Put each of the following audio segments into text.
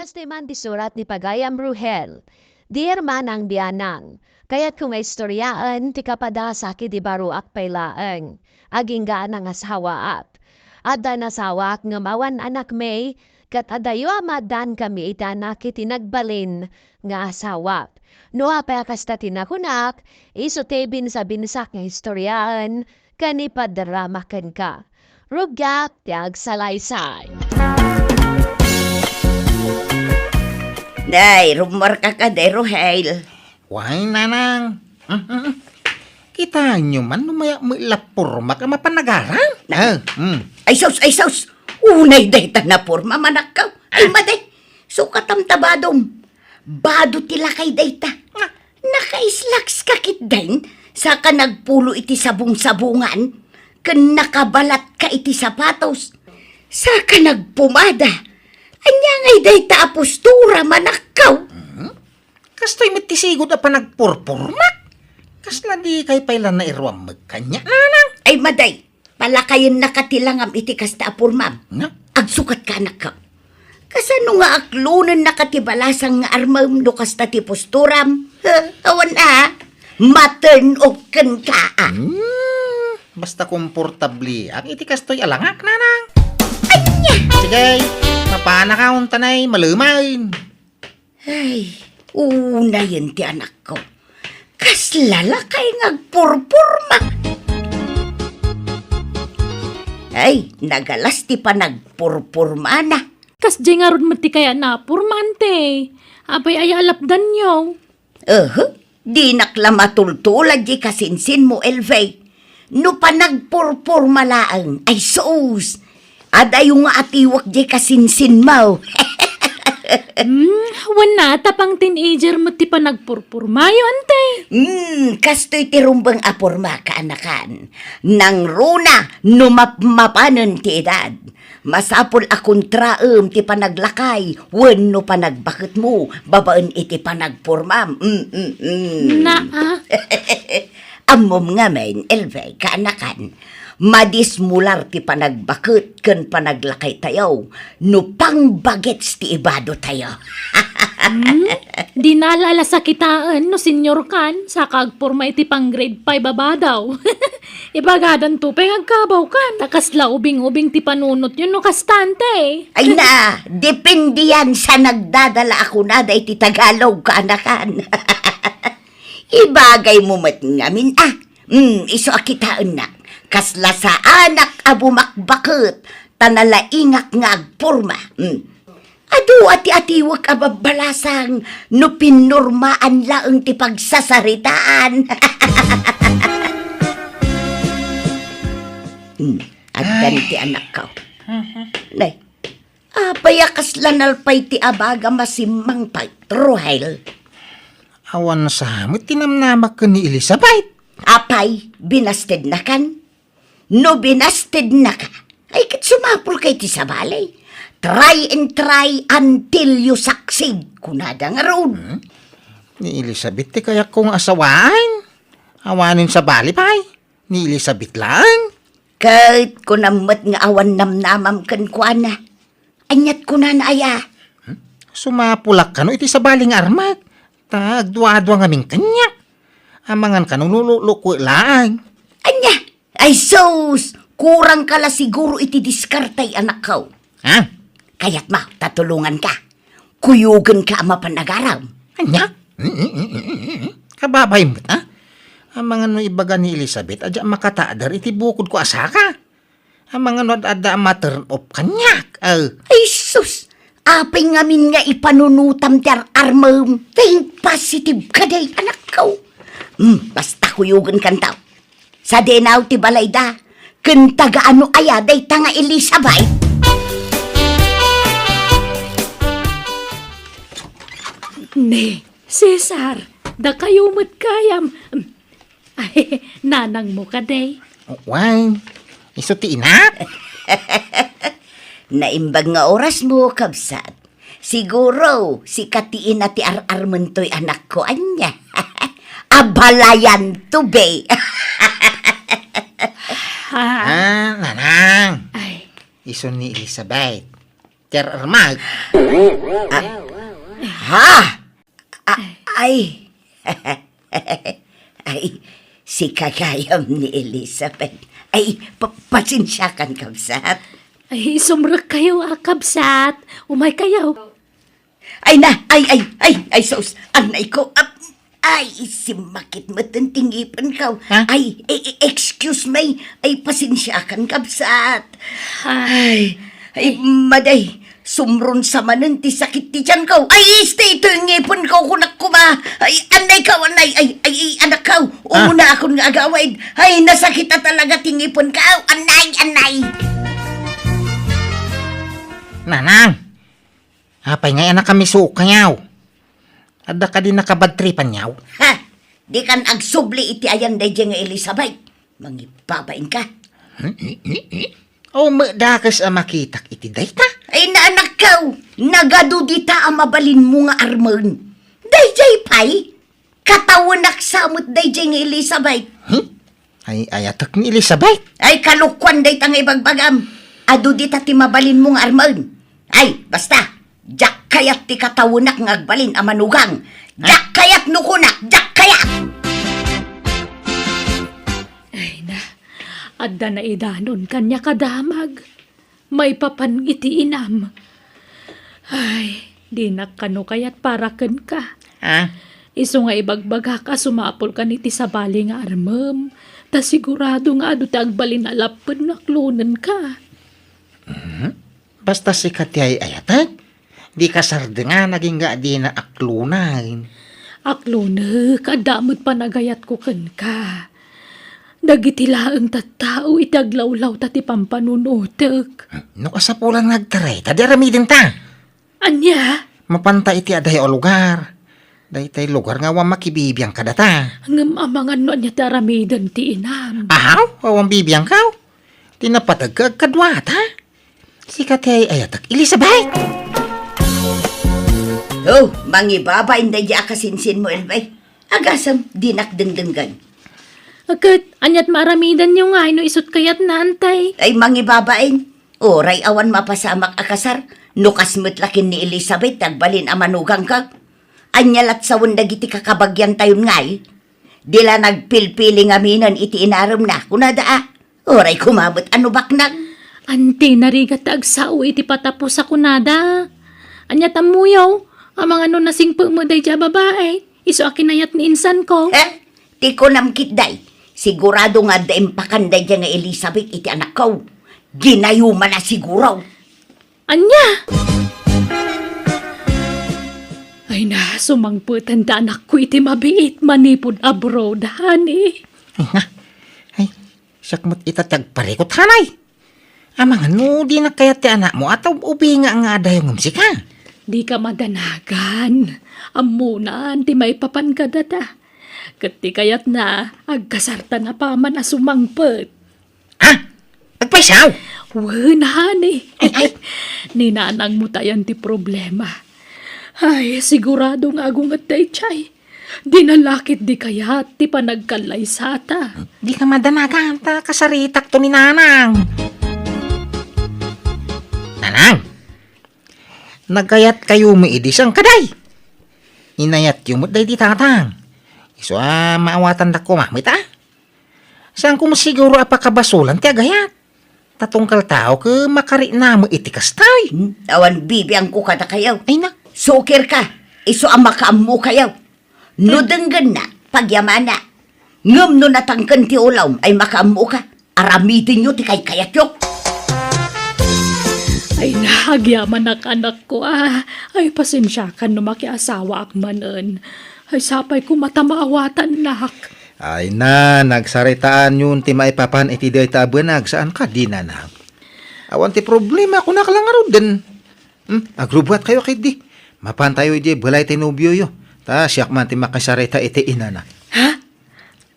Testament disurat ni Pagayam Ruhel. Dir man ang biyanang, kaya't kung may istoryaan, ti kapada sakit di baruak pailaang, aging gaan ang asawaat. Ada nasawak ngamawan anak may, kat adayo amadan kami itanak itinagbalin nga asawak. No apa kasta tinakunak, isotebin sa binsak nga istoryaan, kanipadramakan ka. Rugyak tiag salaysay. Day, rumor ka day, Rohel. Why, nanang? Kita nyo man, lumaya mo ilapurma ka mapanagaran. Ay, sos. Unay day ta na porma, manakaw. Ay, maday. Sukatam tabadom. Bado tila kay day ta. Nakaislaks kakit din. Saka nagpulo iti sabong-sabungan. Kan nakabalat ka iti sapatos. Saka nagpumada. Anya ngay day ta apostura, manakaw. Kastoy matisigod na pa nagpurpurmak. Kasla di kay pailan na iruam magkanya, nanang. Ay, maday. Palakayin nakatilang am iti kasta apurmam. Agsukat ka anak ka. Kasano nga aklunan nakatibalasang nga armam do kasta ti posturam. Awan na, ma-turn off kan ka. Basta komportabli ang iti kastoy alangak, nanang. Anya! Sige, mapana ka ang tanay malumain. Ay, una yun ti anak ko. Kaslala kay ngagpurpurma. Ay, nagalas ti pa nagpurpurma na. Kas di nga ron mati kaya na purmante. Abay ay alapdan nyo. Di nakla matultulad di kasinsin mo, Elvey. No pa nagpurpurma laang, ay sus. Ada yung nga atiwak di kasinsin mo. Wana tapang teenager mo ti pa nagpurpurmayo, ante. Kastoy ti rumbang apurma kaanakan. Nang runa, numapmapanan ti edad. Masapol akong traem ti panaglakay, wano panagbakit mo, babaan iti panagpurmam. Amom nga men, Elvey, kaanakan. Madismular ti panagbakit ken panaglakay tayo, no pang bagets ti ibado tayo. Di naalala sa kitaan no senyor kan, sa kagpurma iti pang grade 5 babadaw. Ibagadan tupeng agkabaw kan, nakasla ubing-ubing ti panunot yun no kastante. Ay na, depende yan sa nagdadala ako na da iti Tagalog kaanakan. Ibagay mo mat ngamin iso akitaan na. Kasla sa anak abumakbakit, tanalaingak nga agpurma. Adu ati-atiwag ababalasang no pinurmaan laang ti pagsasaritaan. Agdan ti anak ko. Nay, apaya kasla nalpay ti abaga masimang Rohel. Awan sa amit tinamnamak ka ni Elizabeth. Apay, binasted na kan? No binasted na ka, ay kat sumapul kay ti sabalay. Try and try until you succeed. Kunada nga roon. Ni Elizabeth ti kaya kong asawaan. Awanin sa balipay. Ni Elizabeth lang. Kahit ko namat nga awan namnamam kan kuana. Anyat ko na aya. Sumapulak ka no iti sa baling armat. Tagduadwa nga ming kanya. Amangan ka nung luluko lang. Anya, ay sos, kurang kala siguro iti diskartay anak ko. Kaya't ma, tatulungan ka. Kuyugan ka mapanagaraw. Anya? Kababay mo ta? Amangan no ibaga ni Elizabeth, adya makataadar iti bukod ko asaka. Amangan no adda ma-turn off kanyak. Ay sus, apay ngamin nga ipanunutam ti armam. Think positive ka day, anak ko. Basta kuyugan kan tao. Sa denaw ti balayda, kentaga ano ayaday tanga Elizabeth. Ne, Cesar, da kayo kayam. Ay, nanang mo ka day. Why? Iso ti inak? Naimbag nga oras mo, kabsat. Siguro, si katiin na ti ar-armentoy anak ko, anya. Abalayan to be. Nanang. Ay, Iso ni Elizabeth. Teacher Armag. Ha? Ay. Ay, si kagayam ni Elizabeth. Ay, pasensyakan kabsat. Ay, sumrak kayo, kabsat. Umay kayo. Ay na, ay, sus, anay ko, ay, si makit matenting ipon ka. Ha? Ay, excuse me, ay, pasensyakan kabsat. Ay, maday, sumron sa manan ti sakit ti tiyan ko. Ay, stay ito yung ipon ko kunak kuma. Ay, anay ka, anay, ay, anak ka. Una akong nga agawid. Ay, nasakit na talaga ting ipon ka. Anay. Nanang, apay nga anak kami suka yaw. Ada ka din nakabadtripan yaw. Ha, di kan agsubli iti ayan day nga Elizabeth. Mangipapain ka. O madakas ang makitak iti dayta. Ay, naanak ka. Nagadudita ang mabalin mo nga armon. Dayjay pay. Katawanak samot dayjay nga Elizabeth. Ay ayatak ni Elizabeth. Ay, kalukwan day tang ibagbagam. Adu di ti mabalin mong armon. Ay, basta. Jak kayat ti katawunak ng agbalin ang manugang. Jak kayat nukunak. Jak kayat. Ay na, adda na idanon kanya kadamag. May papan iti inam. Ay, di na kano kayat paraken ka. Ha? Iso nga ibagbaga ka sumapol ka niti sa bali nga armam. Ta sigurado nga adu ti agbalin alapod naklunan ka. Basta si Katyay ayatag. Di kasarde nga naging nga di na aklunan. Akluna, kadamot pa nagayat ko ken ka. Dagitilaang tattao itaglawlaw tati pampanunutek. No kasapulan nagtaray, tadi aramidin ta. Anya, Mapanta iti aday o lugar. Daytay lugar nga wa makibibiyang kadata. ngam amangan no anya taramidan ti inam. Ahaw, wawang bibiyang kaw. Tinapatag ka kadwata. Si Katyay ayatak Elizabeth. Oh, mangibaba inday di akasinsin mo, Elbay. Agasam, dinak dengdenggan. Agad, anyat maramidan yung nga, no isot kayat na antay. Ay, mangibabain. Oray awan mapasamak akasar. Nukas mutlakin ni Elizabeth, tagbalin ang manugang ka. Anyalat sa wundagiti kakabagyan tayon ngay. Dila nagpilpiling aminan iti inaram na. Kunada oray kumabot ano baknag. Ante narigat agsao iti patapos sa kunada. Anyat amuyaw, ang mga no nasing pumaday dya babae. Iso akinayat ni insan ko. Ti ko namkit day. Sigurado nga daim pakanday dyan nga Elizabeth iti anak ko. Ginayuma na siguro. Anya! Ay na, sumangputan da anak ko iti mabiit manipod abroad, honey. Ay, sakmot itatag parikot hanay. Amang ano, di na kaya ti anak mo at ubi nga aday yung umsika. Di ka madanagan. Amunan, ti may papan ka data. Kati kayat na, agkasarta na pa man na sumangput. Ha? Agpaisaw? Wen, honey. Ninanang mo tayan ti problema. Ay, sigurado nga agung at day chay. Dinalakit di kayat ti panagkalay sata. Di ka madanagan ta kasaritak to ni Nanang. Nanang, nagkayat kayo maidis ang kaday. Inayat yung mutday di tatang. Iso maawatan na ko mamit Saan ko masiguro apakabasulan ti agayat. Tatungkal tao ke makari na mo itikas tayo. Awan bibiyang ko kada kayaw. Ay na, Sukir ka. Iso ang makaamu kayaw. No denggan na, pagyamana. Ngam no natangkan ti ulaw ay makaamu ka. Aramitin nyo ti kay kayatyok. Ay, nahagyaman anak ko Ay, pasensya ka no makiasawa ak manen. Ay, sapay ko matamaawatan nak. Ay na, nagsaritaan yun ti maipapan iti day tabanag saan ka di na. Awan ti problema ko nakalangaro din. Agrubuat kayo kay di. Mapan tayo di balay ti nobyo yo. Ta siyak man ti makasarita iti inana. Ha?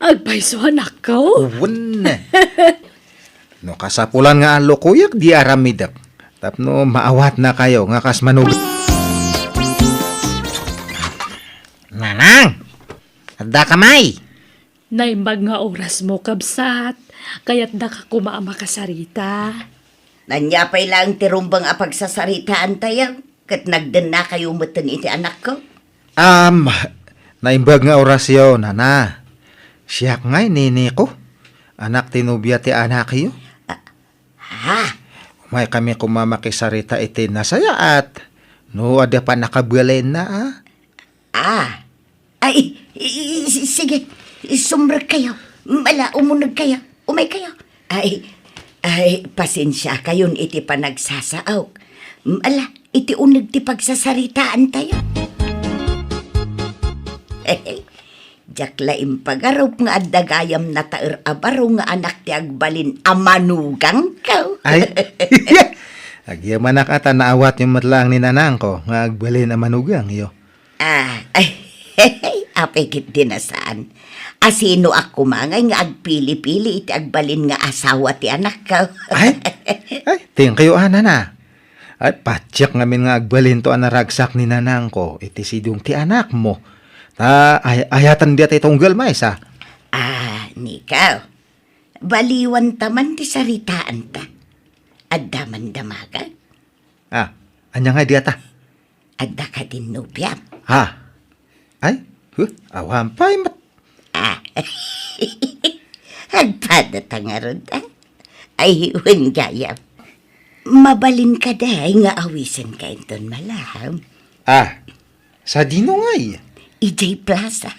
Agbayso anak ko? Uwan na. No kasapulan nga alo kuyak di aramidak. Tapno maawat na kayo nga kas manug. Nanang, adda kamay. Naimbag nga oras mo kabsat. Kaya't da ka kumaama kasarita. Nanyapay lang tirumbang apagsasaritaan tayo. Kat nagdan na kayo matan iti anak ko. Naimbag nga orasyon, nana. Siya nga'y nini ko. Anak tinubya ti anak iyo. Ha? May kami kumamakisarita iti nasaya at no ada pa nakabalen na Ay, sige. Sumrag kayo. Mala, umunag kayo. Umay kayo. Ay, pasensya kayon iti panagsasaaw. Mala, iti unag ti pagsasaritaan tayo. Jaklaim pagarop nga adagayam na taer abaro nga anak ti agbalin amanugang ka. Ay, agyaman na kata naawat yung matlang ni nanang ko nga agbalin na manugang iyo. Apekit din na saan. Asino ako mangay nga agpili-pili iti agbalin nga asawa ti anak ka. Ay, ting kayo na. At patsyak ngamin nga agbalin to anaragsak ni nanang ko iti sidong ti anak mo. Ayatan dia tayo tunggal maisa. Nikaw. Baliwan taman ti saritaan ta. Addaman damagan. Anya nga dia ta? Adda ka din nubiyam. Ay, awampay mat. Agpadata nga ron ta. Ay, huwag gayam. Mabalin ka dahi nga awisan ka inton malaham. Sa dinungay. EJ Plaza.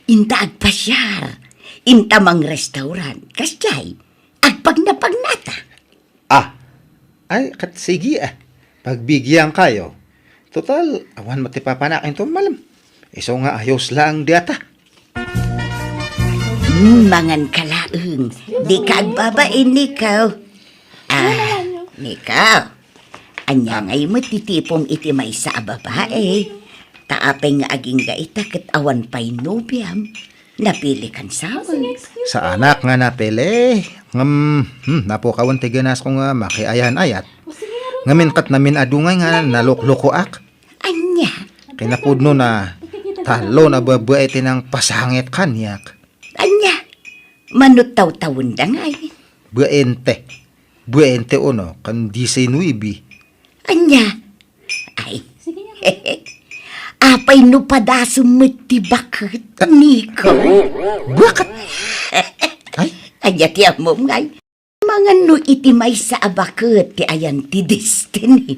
Inta agpasyar. Inta mang restaurant. Kasyay, agpagnapagnata. Ay, kat sige pagbigyan kayo. Total, awan matipapanakin to malam. Iso nga ayos lang diata. Mangan kalaeng. Di ka agbabain, Nikaw. Nikaw. Anya ngay matitipong iti may sa babae. Taapay nga aging gaita kat awan pa'y nubyam. Napili kan sawang. Sa anak nga napili. Napukawan ti ganas ko nga makiayan-ayat. Ngamin kat namin adungay nga naluklukoak. Anya? Kinapudno na talo na babae tinang pasangit kanyak. Anya? Manutaw-tawon da ngay. Buente uno, kan di sinuibi. Anya? Ay. Apay no padasong mati bakit, Niko? Bakit? Ay? Anya tiya mo ngay. Mga no iti may sa abakit ti ayan ti destiny.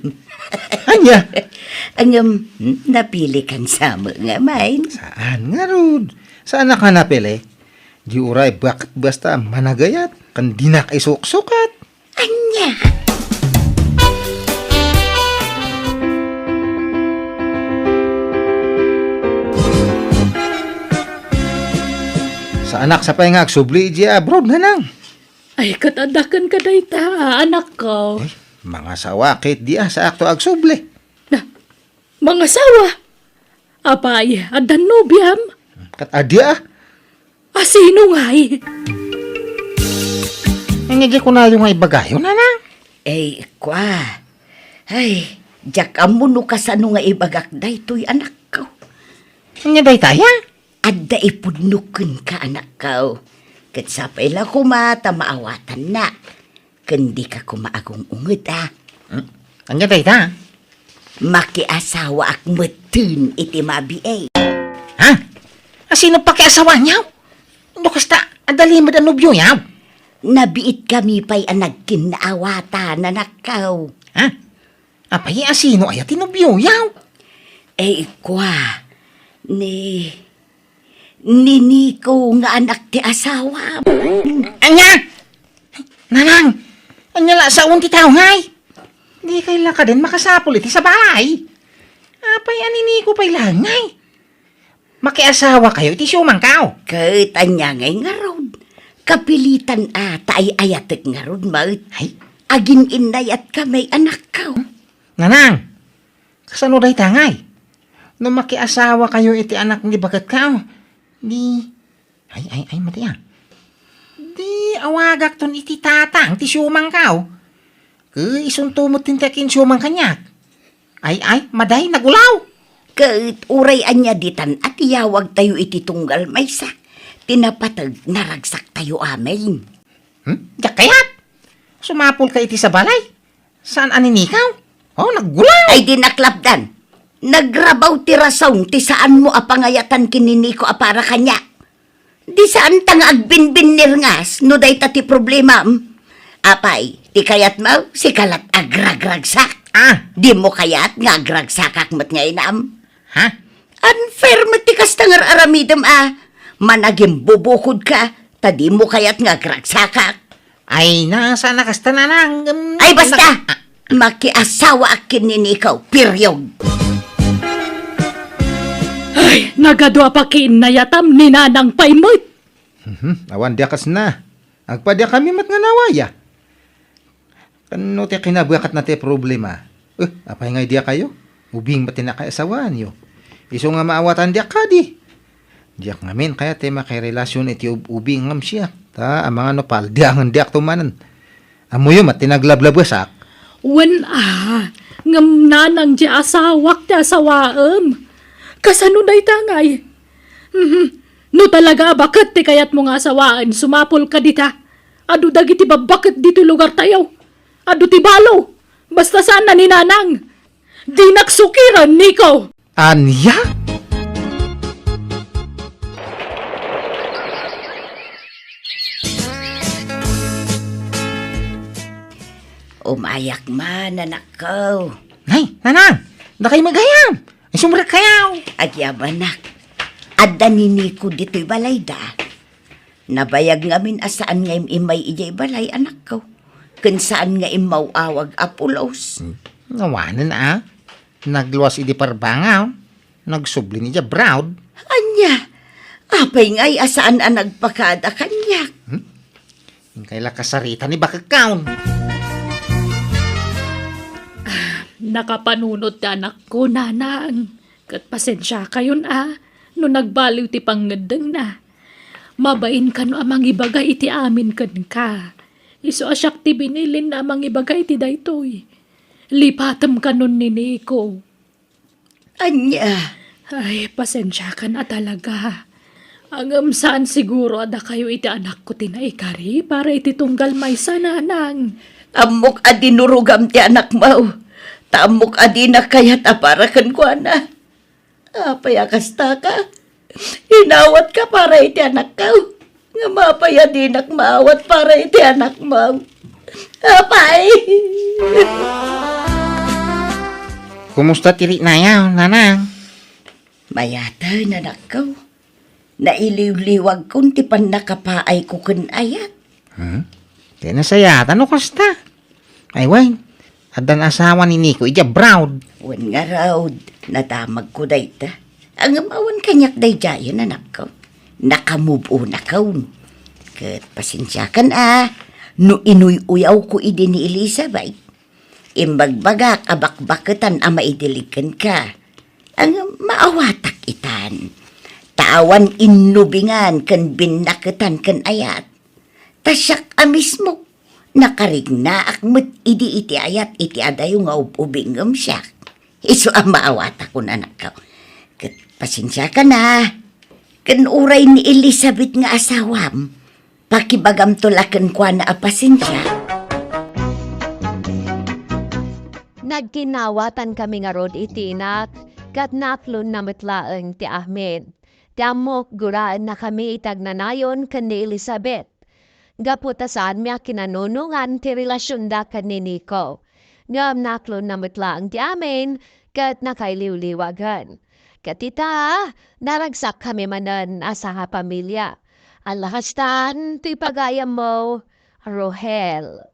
Anya? Ang napili kan sa mga main. Saan nga rod? Saan ka napili? Di uray bakit basta managayat kan di na kay sukat. Anya? Sa anak sa pahingag, subli di abroad na lang. Ay, katadakan ka dayta, anak ko. Mga sawakit di sa akto ag subli. Mga sawa. Apay, adan nubyam. Kat adya Asino nga'y? Nangigi ko na yung ibagayo na lang. Kwa. Ay, jak amuno ka sa nga ibagak daytoy anak ko. Anya day taya? Adda ipudnukun ka anak ko. Kat sapay la kumata maawatan na. Kandi ka kumaagong ungod Anya day ta? Makiasawa ak matun iti mabiay. Sino pa kay asawa niyaw? Kasta, adali mo da nubyo yaw. Nabiit kami pa'y anagkin na awata na nakaw. Apay, sino ay tinubyo yaw? Kwa. Ni Nico nga anak ti asawa. Anya! Nanang! Anya la sa unti tao ngay! Di kailan ka din makasapul iti sa bahay. Apay, anini ko pa'y langay. Makiasawa kayo, iti siyumang kao. Kahit anya ngay nga rod. Kapilitan taay ayatek nga rod, maut. Aging inayat kamay anak ka. Nanang! Kasano day tangay? No makiasawa kayo iti anak ni bagat kao. Ay, mati ah. Di awagak ton iti tatang, ti siyumang kao. Isuntumot tintekin siyumang kanyak. Ay, maday, nagulaw. Kahit uray anya ditan at iyawag tayo iti tunggal maysa. Tinapatag naragsak tayo amin. Kayat? Sumapol ka iti sa balay. Saan aninikaw? Oh, naggulaw. Ay di naklapdan. Nagrabaw ti rason ti saan mo apangayatan kininiko para kanya. Di saan tang agbinbin nirngas no day ti problema. Apay, ti kayat mo si kalat agragragsak. Di mo kayat nga agragsakak mat nga inam. Ha? Unfair mo ti kastangar aramidam Managing bubukod ka, tadi mo kayat nga agragsakak. Ay, nasa nakasta na lang. Ay basta! Makiasawa akin ninikaw, period. Ay, nagadwa pa kinayatam ni Nanang Paymot. Awan dia kas na. Agpadya kami mat nga nawaya. Kano ti kinabuakat na ti problema? Apay nga dia kayo? Ubing mati na kaasawaan yo. Iso nga maawatan dia ka di. Diyak ngamin kaya ti makirelasyon iti ubing ngam siya. Ta, ang mga nopal, diyangan diyak tumanan. Amoy mat tinaglablabwasak. Wen ngam nanang di asawak ti asawaem. Kasano day tangay? No talaga bakit ti kayat mo nga asawaan sumapol ka dita? Adu dagiti babakit dito lugar tayo. Adu ti balo. Basta sana ni Nanang. Di naksukiran, Nico. Anya? Umayak man, anak ko. Nay, Nanang, na kayo magayam. Ay, sumrak kayaw. Agyabanak. Adda ni Nico dito'y balay da. Nabayag ngamin asaan nga imay ijay balay, anak ko. Kun saan nga imawawag apulos. Nawanan Nagluwas idi parbangaw. Nagsubli ni ja brown. Anya, apay nga'y asaan ang nagpakada kanyak. Yung kaila kasarita ni Bakakaw. Nakapanunod ti anak ko, Nanang. Kat pasensya kayon no nagbaliw ti pangadeng na. Mabain ka no amang ibagay iti amin kan ka. Iso asyak ti binilin na amang ibagay iti daytoy. Lipatam ka nun ni Nico. Anya, Ay, pasensya ka na talaga. Angam saan siguro ada kayo iti anak ko tinaikari para iti tunggal may sa Nanang. amok adi nurugam ti anak mo. Tamok adi na kayat aparakan ko na. Apay akasta ka. Inawat ka para iti anak ko. Nga mapay adi nak maawat para iti anak mo. Apay! Kumusta tiri na yaw, Nanang? Mayata na anak ko. Nailiw-liwag kung ti pan nakapaay ko kun ayat. Di na sayatan o kasta. Ay, way. Adan asawa ni Nico, ija brown. Wan nga raw, nadamag ko dayta. Ang amawan kanyak day jayan anak ko. Nakamubo na kaun. Kat pasensya kan no inuy-uyaw ko idi ni Elizabeth. Imbagbagak abakbaketan ama idilikan ka. Ang maawatak itan. Tawan innubingan kan binaketan kan ayat. Tasyak mismo. Nakarigna akmet idi iti ayat iti adayo nga ubingam siya. Iso ang maawata ko na anak ko. Kat pasensya ka na. Kan uray ni Elizabeth nga asawam. Pakibagam tulakan kwa na pasensya. Nagkinawatan kami nga rod iti inak, kat naklon na metlaeng ti Ahmed. Damok guraan na kami itagnanayon kan ni Elizabeth. Gaputasan miya kinanunungan ti relasyon da kan ni Nico. Ngam naklon na metlaeng ti amin, kat nakailiw-liwagan. Katita, naragsak kami manan asa pamilya. Alahastan, ti pagayam mo, Rohel.